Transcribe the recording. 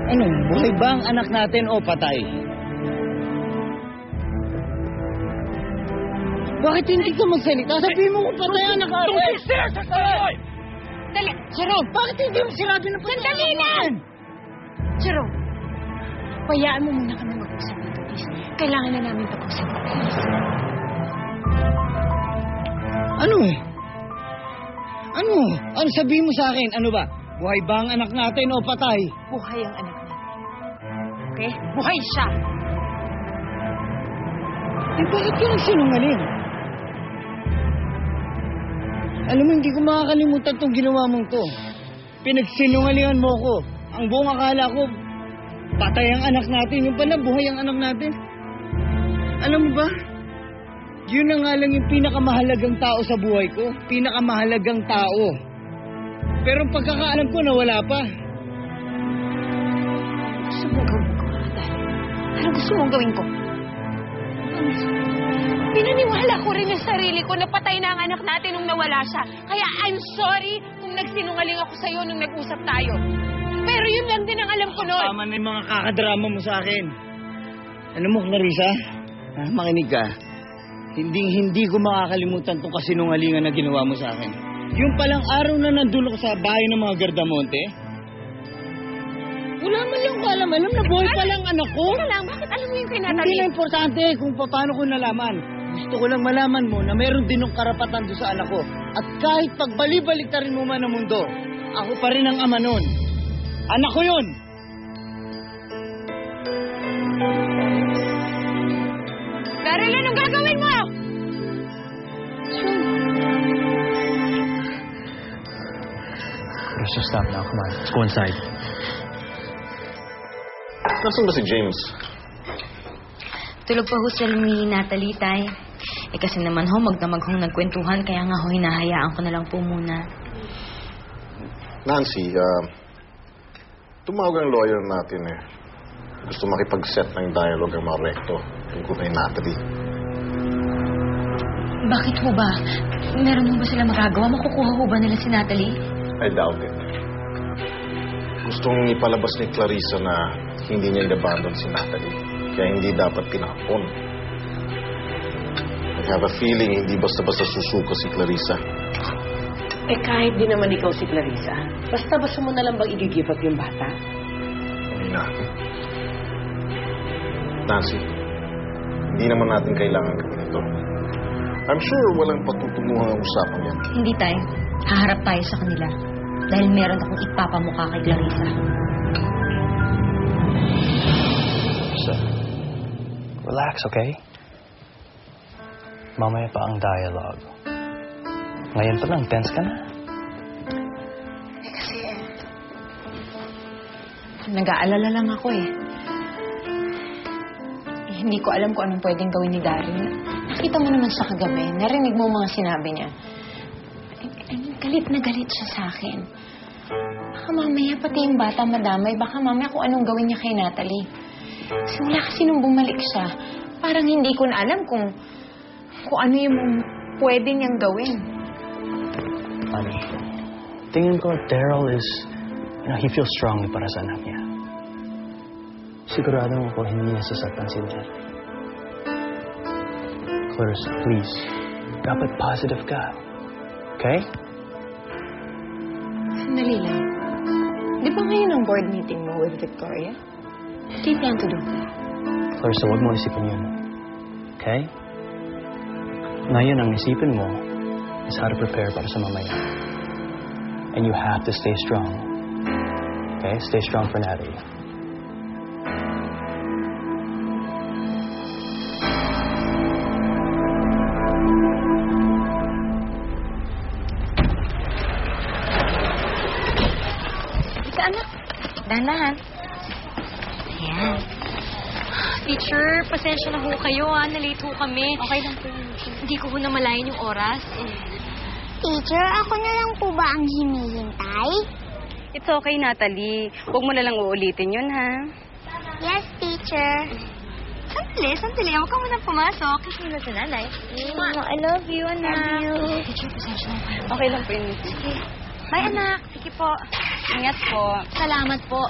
Ano, buhay ba ang anak natin o patay? Bakit hindi ka magsalita? Sabihin mo kung patay ang anak natin! Dali! Jerome, bakit hindi mo sinabi na patay? Sandali na! Jerome, payaan mo muna kami mag-usap dito, please. Kailangan na namin pag-usap, please. Ano eh? Ano? Ano sabihin mo sa akin? Ano ba? Buhay ba ang anak natin o patay? Buhay ang anak natin. Okay? Buhay siya! Eh, bakit ka nagsinungaling? Alam mo, hindi ko makakalimutan itong ginawa mong to. Pinagsinungalingan mo ko. Ang buong akala ko, patay ang anak natin. Yung pala, buhay ang anak natin. Alam mo ba? Yun na nga lang yung pinakamahalagang tao sa buhay ko. Pinakamahalagang tao. Pero ang pagkakaalam ko, nawala pa. Gusto mong gawin ko, Adal? Ano gusto mong gawin ko? Pinaniwala ko rin yung sarili ko na patay na ang anak natin nung nawala siya. Kaya I'm sorry kung nagsinungaling ako sa'yo nung nag-usap tayo. Pero yun lang din ang alam ko noon. Tama na yung mga kakadrama mo sa akin. Alam mo, Clarissa, makinig ka. Hindi ko makakalimutan itong kasinungalingan na ginawa mo sa akin. Yung palang araw na nandun ako sa bahay ng mga Gardamonte, wala man lang ko alam na buhay pa lang anak ko. Teka lang, bakit alam mo yung kay Natalie? Hindi na importante kung paano ko nalaman. Gusto ko lang malaman mo na meron din ng karapatan doon sa anak ko. At kahit pagbali-baliktarin mo man ang mundo, ako pa rin ang ama nun. Anak ko yun! Daryl, anong gagawin mo? Let's just stop now. Come on. Let's go inside. Nasaan ba si James? Tulog pa ho sila ni Natalie, Tay. Eh kasi naman ho, magdamag hong nagkwentuhan, kaya nga ho, hinahayaan ko na lang po muna. Nancy, tumawag ang lawyer natin eh. Gusto makipag-set ng dialogue ang mga recto tungkol kay Natalie. Bakit ho ba? Meron ho ba sila magagawa? Makukuha ho ba nila si Natalie? I doubt it. Gustong ipalabas ni Clarissa na hindi niya inabandon si Natalie. Kaya hindi dapat pinakapon. I have a feeling hindi basta-basta susuko si Clarissa. Eh kahit di naman ikaw si Clarissa, basta-basta mo na lang bang i-give up yung bata? Hindi na. Nancy, hindi naman natin kailangan gawin ito. I'm sure walang patutunguhan ang usapan yan. Hindi, Tay. Haharap tayo sa kanila. Dahil meron akong ipapamukha kay Clarissa. Relax, okay? Mamaya pa ang dialogue. Ngayon pa lang, tense ka na. Eh kasi, nag-aalala lang ako eh. Hindi ko alam kung anong pwedeng gawin ni Daryl. Nakita mo naman siya kagabi. Narinig mo mga sinabi niya. Galit na galit siya sa akin. Baka mamaya pati yung bata madamay. Baka mamaya kung anong gawin niya kay Natalie. Simula kasi nung bumalik siya, parang hindi ko na alam kung ano yung pwede niyang gawin. Honey, tingin ko Daryl is, he feels strongly para sa anak niya. Sigurado ako hindi niya sasaktan si Jen. Clarissa, please. Dapat positive ka. Okay? Sandali lang. Di ba ngayon ang board meeting mo with Victoria? What do you plan to do? Clarissa, huwag mo isipin yun. Okay? Ngayon, ang isipin mo is how to prepare para sa mamaya. And you have to stay strong. Okay? Stay strong for Natalie. Dahan-dahan. Ayan. Teacher, pasensya na ho kayo nalate ho kami. Okay lang po yun. Hindi ko ho namalayan yung oras. Teacher, ako na lang po ba ang hinihintay? It's okay, Natalie. Huwag mo na lang uulitin yun, ha? Yes, teacher. Sandali. Huwag ka muna pumasok. Kasi na si nanay. I love you, anak. Teacher, pasensya na kayo. Okay lang po yun. Sige. Bye, anak. Sige po. Ingat po. Salamat po.